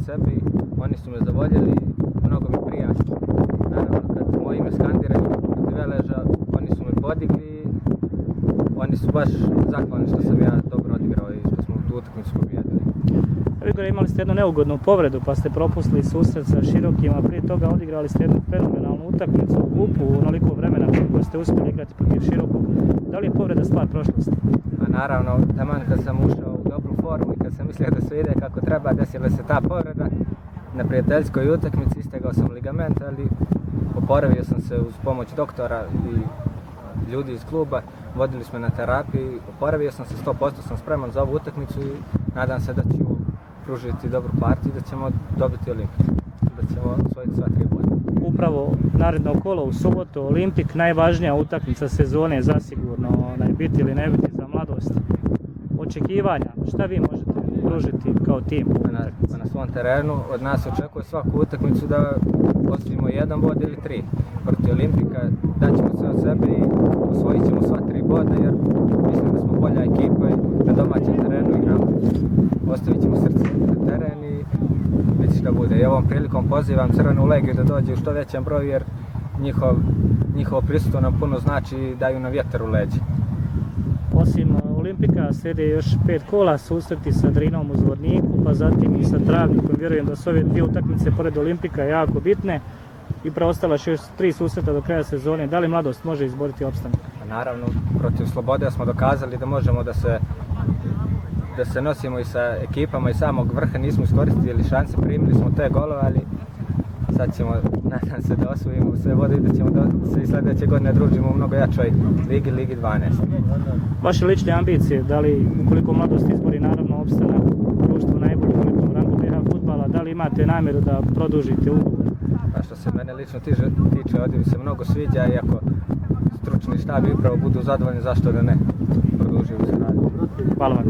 sebi, oni su me zavoljeli, mnogo mi prijatno. Naravno, kad moje ime skandiraju protiv Veleža, oni su me podigli, oni su baš zahvalni što sam ja dobro odigrao i što smo tu utakmicu pobijedili. Igor, imali ste jednu neugodnu povredu pa ste propustili susret sa Širokim, a prije toga odigrali ste jednu fenomenalnu utakmicu u kupu, onoliko vremena koliko ste uspjeli igrati protiv Širokog. Da li je povreda stvar prošlosti? Pa naravno, taman kad sam ušao u dobru formu i kad sam mislio da sve ide kako treba, desila se ta povreda. Na prijateljskoj utakmici istegao sam ligament, ali oporavio sam se uz pomoć doktora i ljudi iz kluba. Vodili smo na terapiji, oporavio sam se 100%, sam spreman za ovu utakmicu i nadam se da ću pružiti dobru partiju i da ćemo dobiti Olimpiju, da ćemo osvojiti sva 3 boda. Upravo naredno kolo u subotu, Olimpik, najvažnija utakmica sezone zasigurno, biti ili ne biti za Mladost. Očekivanja, šta vi možete pružiti kao tim? Na svom terenu od nas očekuje svaku utakmicu da osvojimo 1 bod ili 3. Protiv Olimpika daćemo sve od sebe i osvojit ćemo sva 3 boda jer mislim da smo bolja ekipa i na domaćem terenu igramo. Ostavit ćemo srce na teren i vidite šta bude. I ovom prilikom pozivam Crvenu Legiju da dođe u što većem broju jer njihovo prisustvo nam puno znači i daju nam vjetar u leđe. Osim Olimpika slijede još 5 kola, susreti sa Drinom u Zvorniku, pa zatim i sa Travnikom. Vjerujem da su ove 2 utakmice pored Olimpika jako bitne i preostala još 3 susreta do kraja sezone. Da li Mladost može izboriti opstanak? Naravno, protiv Slobode smo dokazali da možemo da se nosimo i sa ekipama i samog vrha, nismo iskoristili šanse, primili smo te golove, ali sad ćemo, nadam se da osvojimo sve vode i da ćemo se i sljedeće godine družimo u mnogo jačoj ligi, Ligi 12. Vaše lične ambicije, da li ukoliko Mladost izbori naravno opstanak u društvu najboljih u elitnom rangu BiH fudbala, da li imate namjeru da produžite ugovor? Pa što se mene lično tiče, ovdje mi se mnogo sviđa i ako stručni štab i upravo budu zadovoljni, zašto da ne produžuju se radi. Hvala vam.